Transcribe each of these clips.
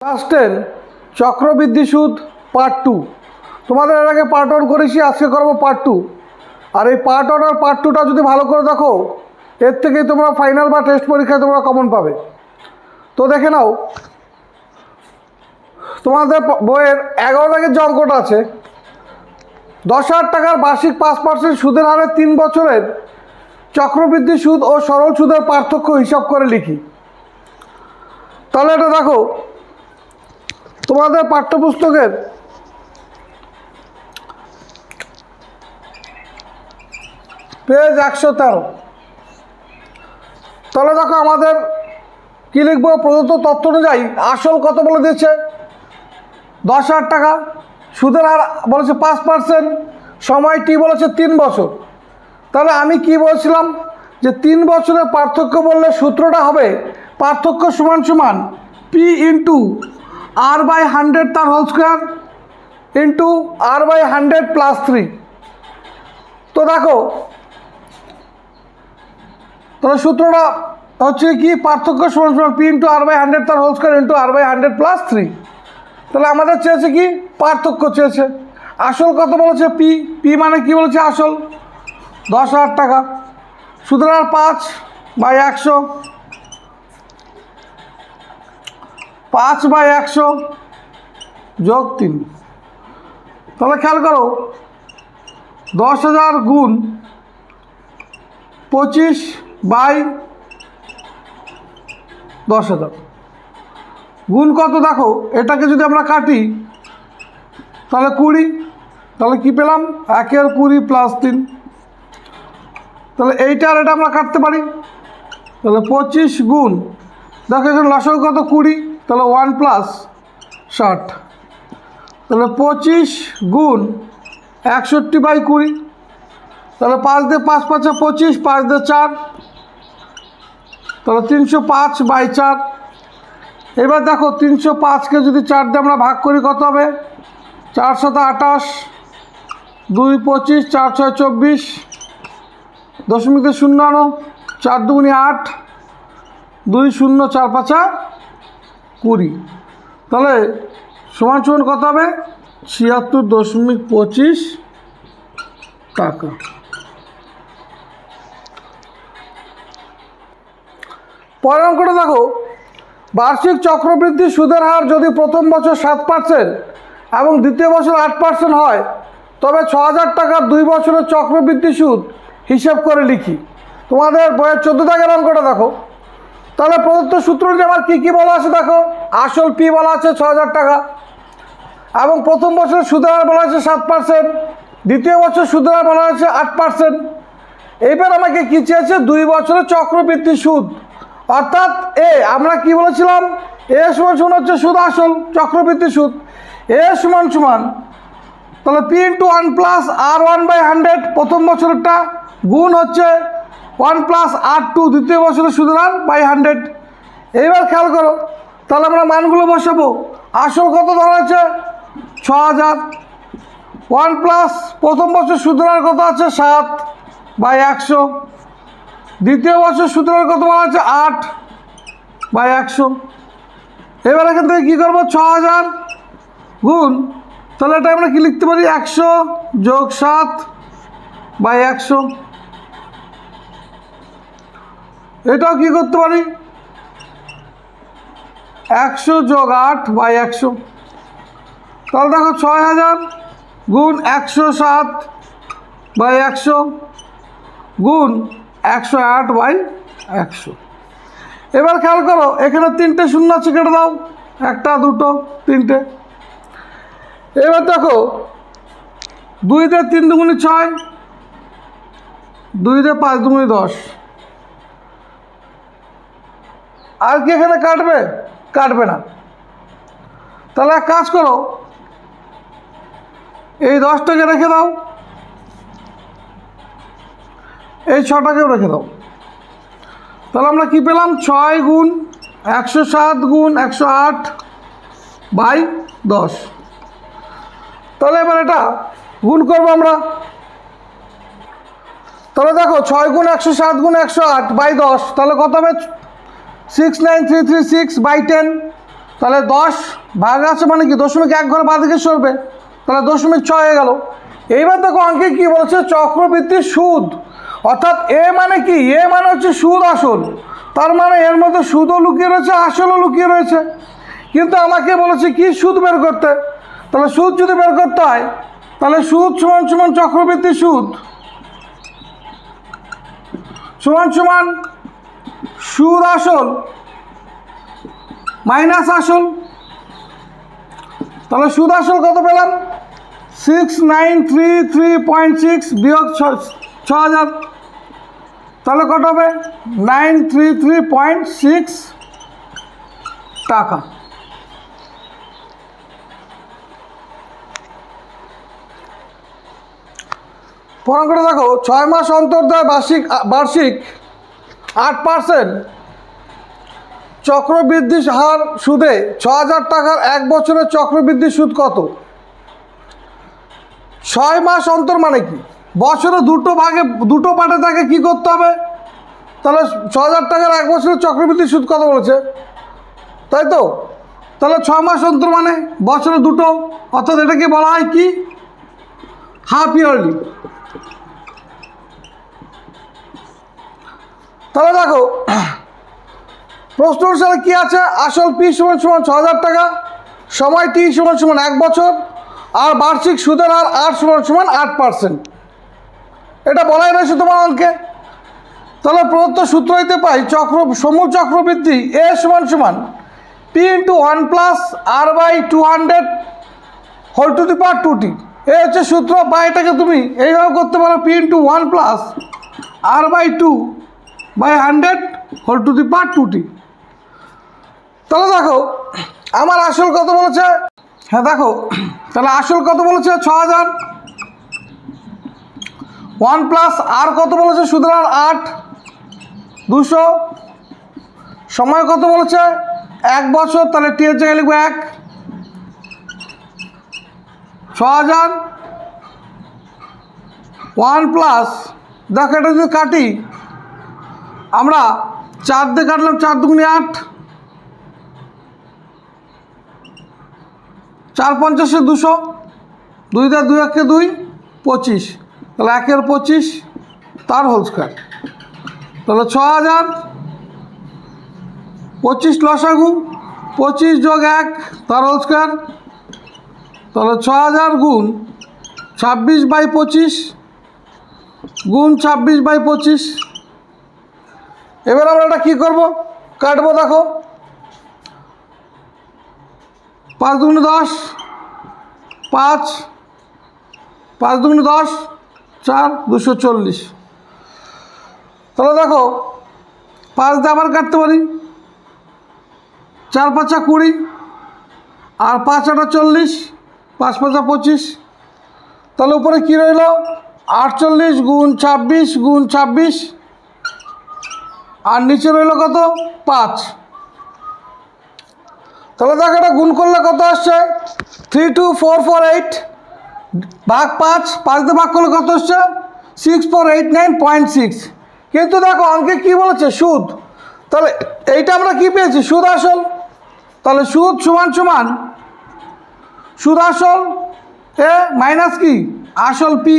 Class 10 চক্রবৃদ্ধি সুদ part 2। তোমাদের এর আগে পার্ট 1 করেছি, আজকে করবো পার্ট 2। আর এই পার্ট 1 আর পার্ট 2টা যদি ভালো করে দেখো, এর থেকেই তোমরা ফাইনাল বা টেস্ট পরীক্ষায় তোমরা কমন পাবে। তো দেখে নাও, তোমাদের বইয়ের 11 দাগের যে অঙ্কটা আছে, 10,000 টাকার বার্ষিক 5% সুদের হারে 3 বছরের চক্রবৃদ্ধি সুদ ও সরল সুদের পার্থক্য হিসাব করে লিখি। তাহলে এটা দেখো, তোমাদের পাঠ্যপুস্তকের পেজ 113। তাহলে দেখো আমাদের কী লিখব, প্রদত্ত তথ্য অনুযায়ী আসল কত বলে দিয়েছে 10,000 টাকা, সুদের হার বলেছে 5%, সময় টি বলেছে 3 বছর। তাহলে আমি কি বলছিলাম যে 3 বছরের পার্থক্য বললে সূত্রটা হবে পার্থক্য সমান সমান পি ইন্টু আর বাই 100 তার whole square into R by 100 plus 3। তো দেখো, তাহলে সূত্রটা হচ্ছে কি, পার্থক্য সমান সমান পি ইন্টু আর বাই 100 তার whole square into R by 100 plus 3। তাহলে আমাদের চেয়েছে কি, পার্থক্য চেয়েছে। আসল কত বলেছে পি, পি মানে কি বলেছে আসল 10,000 টাকা, সুদের হার 5/100, 5/100 যোগ 3। তাহলে খেয়াল করো, 10,000 গুণ 25/10,000 গুণ কত দেখো, এটাকে যদি আমরা কাটি তাহলে 20। তাহলে কি পেলাম, 1/20 প্লাস 3। তাহলে এইটা আর এটা আমরা কাটতে পারি। তাহলে 25 গুণ, দেখো এখানে লসাগু কত 20, তাহলে 1 প্লাস 60। তাহলে 25 গুণ 61/20। তাহলে 5 দিয়ে 5 5 25, 5 দিয়ে 4, তাহলে 305/4। এবার দেখো 305কে যদি 4 দিয়ে আমরা ভাগ করি কত হবে, 4 × 7 = 28, 2 × 25, 4 × 6 = 24, দশমিক দিয়ে 0 আনো, 4 × 2 = 8, 2 0 4 5 20। তাহলে সমান সমান কত হবে, 76.25 টাকা। পরের অঙ্কটা দেখো, বার্ষিক চক্রবৃদ্ধি সুদের হার যদি প্রথম বছর 7% এবং দ্বিতীয় বছর 8% হয়, তবে 6,000 টাকার 2 বছরের চক্রবৃদ্ধি সুদ হিসেব করে লিখি। তোমাদের বইয়ের 14 দাগের অঙ্কটা দেখো। তাহলে প্রদত্ত সূত্র অনুযায়ী আমার কী কী বলা আছে দেখো, আসল পি বলা আছে 6,000 টাকা, এবং প্রথম বছরের সুদের হার বলা আছে 7%, দ্বিতীয় বছর সুদের হার বলা হয়েছে 8%। এইবার আমাকে কী চেয়েছে, 2 বছরের চক্রবৃদ্ধি সুদ, অর্থাৎ এ আমরা কি বলেছিলাম, এ সমান সমান হচ্ছে সুদ আসল চক্রবৃদ্ধি সুদ, এ সমান সমান তাহলে পি ইন্টু 1 প্লাস আর 1/100 প্রথম বছরেরটা, গুণ হচ্ছে 1 প্লাস আর 2 দ্বিতীয় বছরের সুদের হার বাই 100। এইবার খেয়াল করো, তাহলে আমরা মানগুলো বসাবো। আসল কত ধরা হয়েছে 6,000, 1 প্লাস প্রথম বছর সুদের হার কত আছে 7/100, দ্বিতীয় বছর সুদের হার কত বলা আছে 8/100। এবার এখান থেকে কী করবো, 6,000 গুণ, তাহলে এটা আমরা কি লিখতে পারি, 100 যোগ 7/100। এটাও কি করতে পারি, 100 যোগ 8/100। তাহলে দেখো 6,000 গুণ 107/100 গুণ 108/100। এবার খেয়াল করো, এখানে 3টে শূন্য আছে, কেটে দাও, 1 2 3টে। এবার দেখো 2 দিয়ে 3 দুগুণে 6, 2 দিয়ে 5 দুগুণে 10। আর কি এখানে কাটবে, কাটবে না। তাহলে এক কাজ করো, এই 10টাকে রেখে দাও, এই 6টাকেও রেখে দাও। তাহলে আমরা কি পেলাম, 6 গুণ 107 গুণ 108/10। তাহলে এবার এটা গুণ করবো আমরা। তাহলে দেখো 6 গুণ 107 গুণ 108/10, তাহলে কত হবে 69336/10। তাহলে 10 ভাগ আছে মানে কি 0.1 ঘরে বাঁদিকে সরবে, তাহলে 0.6 হয়ে গেল। এইবার দেখো অঙ্কে কি বলেছে, চক্রবৃদ্ধির সুদ, অর্থাৎ এ মানে কি, এ মানে হচ্ছে সুদ আসল, তার মানে এর মধ্যে সুদও লুকিয়ে রয়েছে আসলও লুকিয়ে রয়েছে। কিন্তু আমাকে বলেছে কি সুদ বের করতে, তাহলে সুদ যদি বের করতে হয় তাহলে সুদ সমান সমান চক্রবৃদ্ধি সুদ সমান সমান সুদ আসল মাইনাস আসল। তাহলে সুদ আসল কত পেলাম, 6933.6 বিয়োগ 6000, তাহলে কত হবে 933.6 টাকা। পড়া করে দেখো 6 মাস অন্তর দেয় বার্ষিক 8% চক্রবৃদ্ধি হার সুদে 6000 টাকার 1 বছরের চক্রবৃদ্ধি সুদ কত? 6 মাস অন্তর মানে কি, বছরে দুটো পার্টে তাকে কি করতে হবে, তাহলে 6000 টাকার 1 বছরের চক্রবৃদ্ধি সুদ কত বলেছে, তাই তো? তাহলে 6 মাস অন্তর মানে বছরে দুটো, অর্থাৎ এটাকে বলা হয় কি হাফ ইয়ারলি। তাহলে দেখো প্রশ্ন অনুসারে কী আছে, আসল পি সমান সমান 6000 টাকা, সময় টি সমান সমান 1 বছর, আর বার্ষিক সুদের হার 8 সমান সমান 8%। এটা বলাই রয়েছে তোমার অঙ্কে। তাহলে প্রদত্ত সূত্র হইতে পাই সমূল চক্রবৃদ্ধি এ সমান সমান P into 1 plus R by 200 whole to the power 2t। এ হচ্ছে সূত্র, বা এটাকে তুমি এইভাবে করতে পারো P into 1 plus R by 2 by 100 whole to the power 2t। তাহলে দেখো আমার আসল কত বলেছে, হ্যাঁ দেখো তাহলে আসল কত বলেছে 6000, 1 প্লাস আর কত বলেছে সুদের হার 8, 200, সময় কত বলেছে 1 বছর, তাহলে টি এর জায়গায় লিখবো 1, 6000, 1 প্লাস দেখো এটা যদি কাটি আমরা 4 দিয়ে কাটলাম, 4 দুগুণে 8, 4 পঞ্চাশে 200, 2 দিয়ে 2 একে 2, 25, তাহলে 1 25 তার হোল স্কয়ার, তাহলে 6000, 25 লসাগু 25 যোগ 1 তার হোল স্কয়ার, তাহলে 6000 গুণ 26/25 গুণ 26/25। এবার আমরা এটা কী করবো, কাটবো, দেখো 5 দুগুণে 10, 5, 5 দুগুণে 10, 4, 240। তাহলে দেখো 5 দিয়ে আবার কাটতে পারি, 4 5 20 আর 5 8 40, 5 5 25, তাহলে উপরে কী রইল 48 গুণ 26 গুণ 26, আর নিচে রইল কত 5। তাহলে দেখো এটা গুণ করলে কত আসছে 32448 ভাগ 5, 5 দিয়ে ভাগ করলে কত আসছে 6489.6। কিন্তু দেখো অঙ্কে কী বলেছে সুদ, তাহলে এইটা আমরা কি পেয়েছি সুদ আসল, তাহলে সুদ সমান সমান সুদ আসল এ মাইনাস কি আসল পি,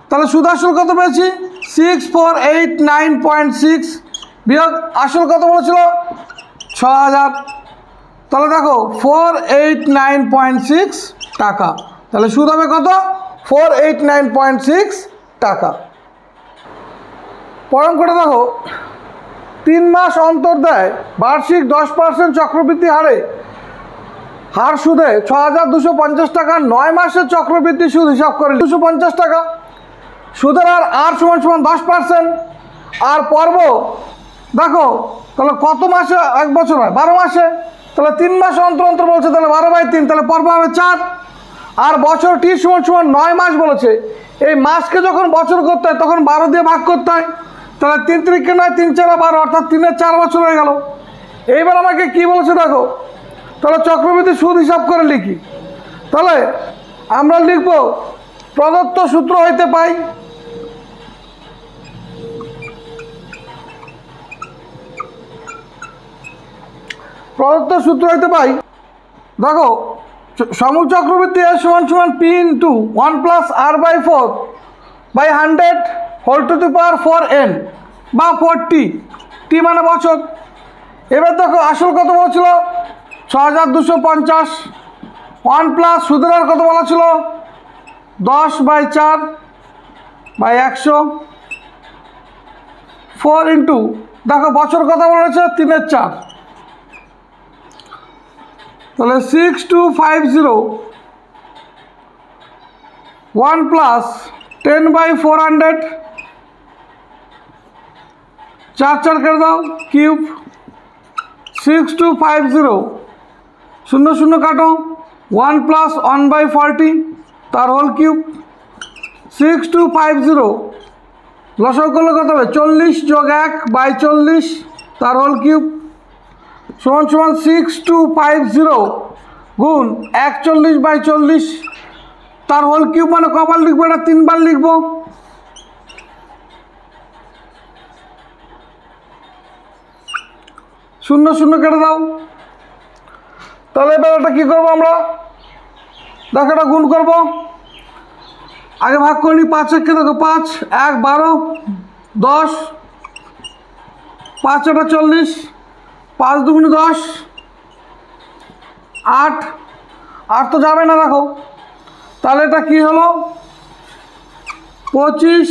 তাহলে সুদ আসল কত পেয়েছি 6489.6 বিয়োগ আসল কত বলেছিল 6000, তাহলে দেখো 489.6 টাকা, তাহলে সুদ হবে কত 489.6 টাকা। পরম করে দেখো 3 মাস অন্তর দেয় বার্ষিক 10% চক্রবৃদ্ধি হার সুদে 6250 টাকা, 9 মাসের চক্রবৃদ্ধি সুদ হিসাব করে 250 টাকা, সুদের হার আর সমান সমান 10%। আর পর্ব দেখো তাহলে কত মাসে 1 বছর হয় 12 মাসে, তাহলে 3 মাস অন্তর অন্তর বলছে, তাহলে 12/3, তাহলে পর্ব হবে 4। আর বছর টি সমান সমান 9 মাস বলেছে, এই মাসকে যখন বছর করতে হয় তখন 12 দিয়ে ভাগ করতে হয়, তাহলে 3 3 9 3 4 12, অর্থাৎ 3 4 বছর হয়ে গেল। এইবার আমাকে কি বলেছে দেখো, তাহলে চক্রবৃদ্ধি সুদ হিসাব করে লিখি, তাহলে আমরা লিখব প্রদত্ত সূত্র হইতে পাই প্রদত্ত সূত্র হইতে পাই, দেখো সমূল চক্রবৃদ্ধি এর সমান সমান P into 1 plus R by 4 by 100 whole to the power 4n বা 4t, টি মানে বছর। এবার দেখো আসল কত বলেছিল 6250, 1 প্লাস সুদের হার কত বলা ছিল 10/4 বাই 100, 4 ইন্টু দেখো বছর কথা বলেছে 3/4, তাহলে 6250, 1 প্লাস 10/400, 4 করে দাও কিউব, 6250 শূন্য শূন্য কাটো, 1 প্লাস 1/40 তার হোল কিউব, 6250 লসাগু করলে কত হবে 40 যোগ 1/40 তার হোল কিউব সমান সমান 6250 গুণ 41/40 তার হোল কিউব, মানে কবার লিখবো এটা 3 বার লিখবো। শূন্য শূন্য কেটে দাও। তাহলে এবার এটা কী করবো আমরা, দেখো এটা গুণ করবো, আগে ভাগ করে নিই 5 একে, দেখো 5 1 12 10, 5 এটা 40, 5 দুগুণে 10, 8 8 তো যাবে না দেখো, তাহলে এটা কী হলো 25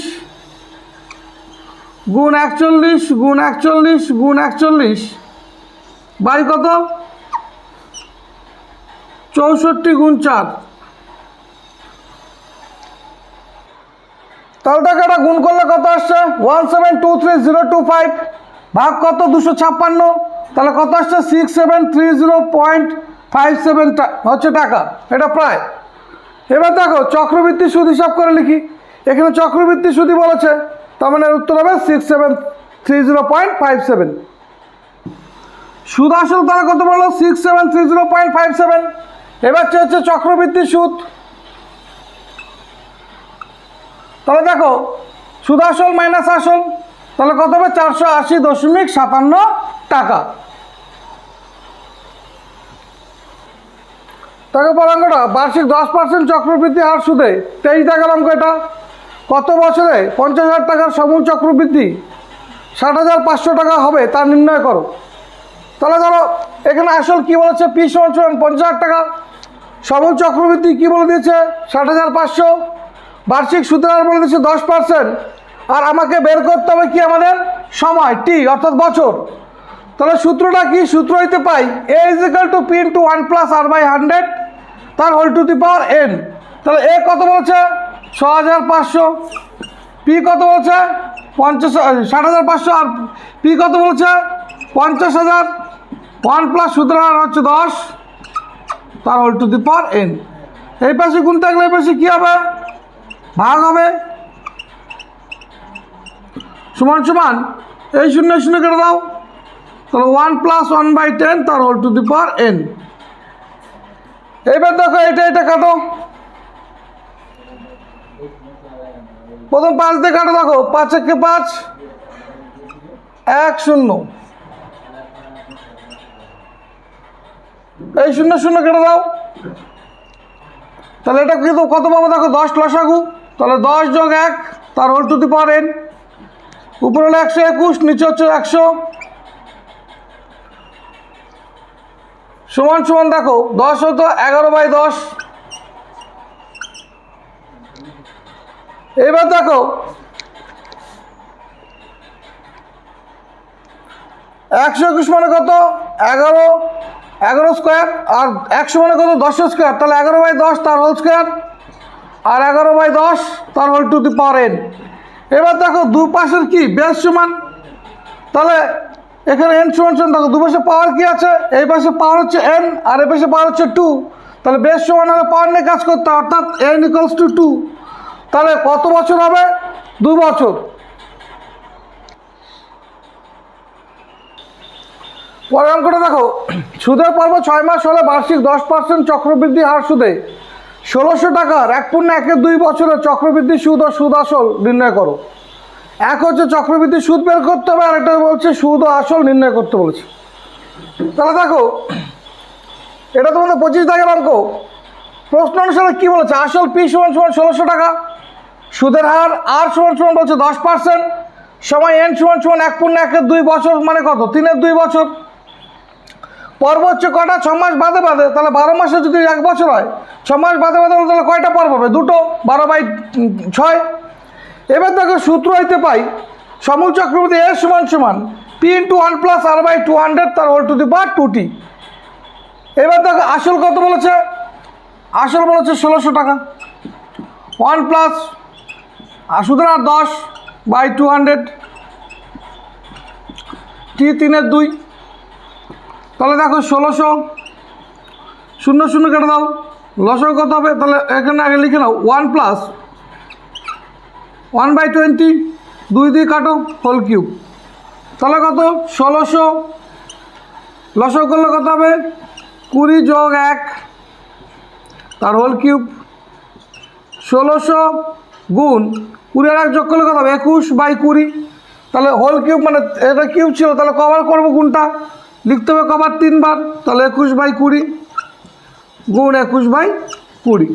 গুণ 41 গুণ 41 গুণ 41 বাই কত 64 গুণ 4, তাহলে দেখো এটা গুণ করলে কত আসছে 1723025 ভাগ কত 256, তাহলে কত আসছে 6730.57 হচ্ছে টাকা, এটা প্রায়। এবার দেখো চক্রবৃদ্ধি সুদ হিসাব করে লিখি, এখানে চক্রবৃদ্ধি সুদই বলেছে, তার মানে উত্তর হবে 6730.57। সুদ আসল তারা কত বললো 6730.57, এবার হচ্ছে চক্রবৃদ্ধি সুদ, তাহলে দেখো সুদ আসল মাইনাস আসল, তাহলে কত হবে 480.57 টাকা। তাকে পর অঙ্কটা বার্ষিক 10% চক্রবৃদ্ধি হার সুদে 23 টাকার অঙ্ক, এটা কত বছরে 50,000 টাকার সমূল চক্রবৃদ্ধি 60,500 টাকা হবে তা নির্ণয় করো। তাহলে ধরো এখানে আসল কি বলেছে পি সমান 50,000 টাকা, সমূল চক্রবৃদ্ধি কি বলে দিয়েছে 60,500, বার্ষিক সুদের হার বলে দিয়েছে 10%, আর আমাকে বের করতে হবে কি আমাদের সময় টি অর্থাৎ বছর। তাহলে সূত্রটা কি, সূত্র হইতে পাই A is equal to P into 1 plus R by 100 তার whole to the power n. তাহলে এ কত বলছে 6,500, পি কত বলছে 60,500, আর পি কত বলছে 50,000, 1 প্লাস সুদের হার হচ্ছে 10 তার whole to the power N. এই পাশে গুণ থাকলে এই পাশে কী হবে ভাগ হবে, সমান সমান এই শূন্য শূন্য কেটে দাও, তাহলে 1 প্লাস 1/10 তার whole to the power N. এইবার দেখো এটা কাটো, প্রথম 5 দিয়ে কাটো, দেখো 5 একে 5 1 0, এই শূন্য শূন্য কেটে দাও, তাহলে এটা কিন্তু কত পাবো দেখো 10 লসাগু, তাহলে 10 যোগ 1 তার whole to the power N, উপরে হলো 121 নিচে হচ্ছে 100, সমান সমান দেখো 10 হতো 11/10। এবার দেখো 121 মানে কত 11 স্কোয়ার, আর 100 মানে কত 10 স্কোয়ার, তাহলে 11/10 তার হোল স্কোয়ার, আর 11/10 তার whole to the power N. এবার দেখো দুপাশের কি বেস সমান, তাহলে এখানে এন সমান সমান দেখো দুপাশে পাওয়ার কি আছে, এই পাশে পাওয়ার হচ্ছে এন আর এই পাশে পাওয়ার হচ্ছে 2, তাহলে বেস সমান হলে পাওয়ার নিয়ে কাজ করতে হয়, অর্থাৎ এন ইকুয়ালস টু 2, তাহলে কত বছর হবে 2 বছর। পরের অঙ্কটা দেখো সুদের পর্ব 6 মাস হলে বার্ষিক 10% চক্রবৃদ্ধি হার সুদে 1,600 টাকার 1.1-2 বছরের চক্রবৃদ্ধি সুদ ও সুদ আসল নির্ণয় করো। এক হচ্ছে চক্রবৃদ্ধি সুদ বের করতে হবে, আর একটা বলছে সুদ ও আসল নির্ণয় করতে বলেছে। তাহলে দেখো এটা তোমাদের 25 দাগের অঙ্ক। প্রশ্ন অনুসারে কী বলেছে? আসল পি সমান সমান 1600 টাকা, সুদের হার আর সমান সমান বলছে 10%, সময় এন সমান সমান 1/1 বছর মানে কত? 3/2 বছর। পর্ব হচ্ছে কটা? 6 মাস বাদে বাদে। তাহলে 12 মাসে যদি 1 বছর হয়, 6 মাস বাদে বাদে তাহলে কয়টা পর্ব হবে? দুটো, 12/6। এবার দেখো সূত্র হইতে পাই সমূল চক্রবর্তী এ সমান সমান P into 1 plus R by 200 তার whole to the power 2t। এবার দেখো আসল কত বলেছে? আসল বলেছে 1600 টাকা। 1 প্লাস সুদের হার 10/200, টি 3/2। তাহলে দেখো 1600, 0 0 কেটে দাও, লসও কত হবে? তাহলে এখানে আগে লিখে নাও 1 প্লাস 1/20, 2 দিয়ে কাটো, হোল কিউব। তাহলে কত? 1600, লসও করলে কত হবে? 20 যোগ 1 তার হোল কিউব। 1600 গুণ 20 আর 1 যোগ করলে কত হবে? 21/20। তাহলে হোল কিউব মানে এটা কিউব ছিল, তাহলে কবার করবো গুণটা? লিখতে হবে কবার? 3 বার। তাহলে 21/20 গুণ 21/20।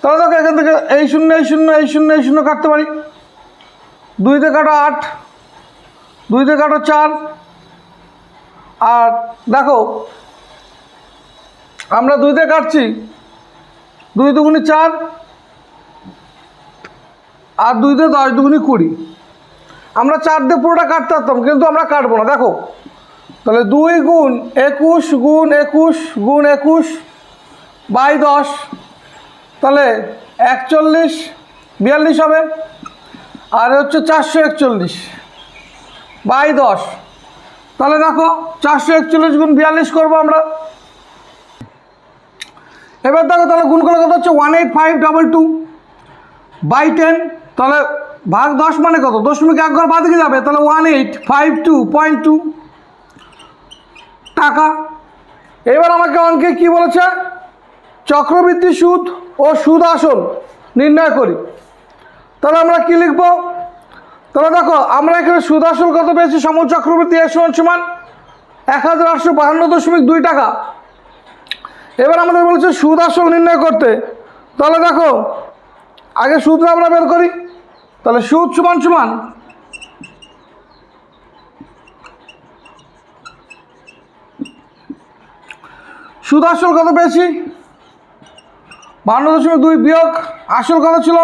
তাহলে দেখো এখান থেকে এই 0 এই 0 এই 0 এই 0 কাটতে পারি। 2 দিয়ে কাটো 8, 2 দিয়ে কাটো 4। আর দেখো আমরা 2 দিয়ে কাটছি, 2 দুগুণে 4 আর 2 দিয়ে 10 দুগুণে 20। আমরা 4 দিয়ে পুরোটা কাটতে পারতাম, কিন্তু আমরা কাটবো না। দেখো তাহলে 2 গুণ 21 গুণ 21 গুণ 21/10, তাহলে 41/42 হবে। আর হচ্ছে 441/10। তাহলে দেখো 441 গুণ 42 করবো আমরা। এবার দেখো তাহলে গুণ করলে কত হচ্ছে? 18522/10। তাহলে ভাগ 10 মানে কত? 0.1 ঘর বাদ দিকে যাবে, তাহলে 1852.2 টাকা। এবার আমাকে অঙ্কে কি বলেছে? চক্রবৃদ্ধি সুদ ও সুদ আসল নির্ণয় করি। তাহলে আমরা কি লিখব? তাহলে দেখো আমরা এখানে সুদ আসল কত পেয়েছি? সমূল চক্রবৃদ্ধি এ সমান সমান 1852.2 টাকা। এবার আমাদের বলেছে সুদ আসল নির্ণয় করতে। তাহলে দেখো আগে সুদটা আমরা বের করি। তাহলে সুদ সমান সমান সুদ আসল কত পেয়েছি? 52.2 বিয়োগ আসল কত ছিল?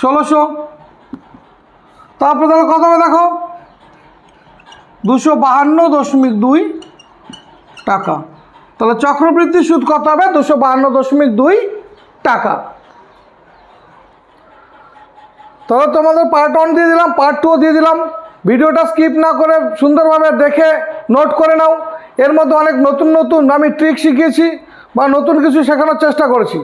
1600। তারপরে তাহলে কত হবে? দেখো 252.2 টাকা। তাহলে চক্রবৃদ্ধি সুদ কত হবে? 252.2 টাকা। তাহলে তোমাদের পার্ট 1 দিয়ে দিলাম, পার্ট 2 দিয়ে দিলাম। ভিডিওটা স্কিপ না করে সুন্দরভাবে দেখে নোট করে নাও। এর মধ্যে অনেক নতুন নতুন আমি ট্রিক শিখিয়েছি বা নতুন কিছু শেখানোর চেষ্টা করেছি।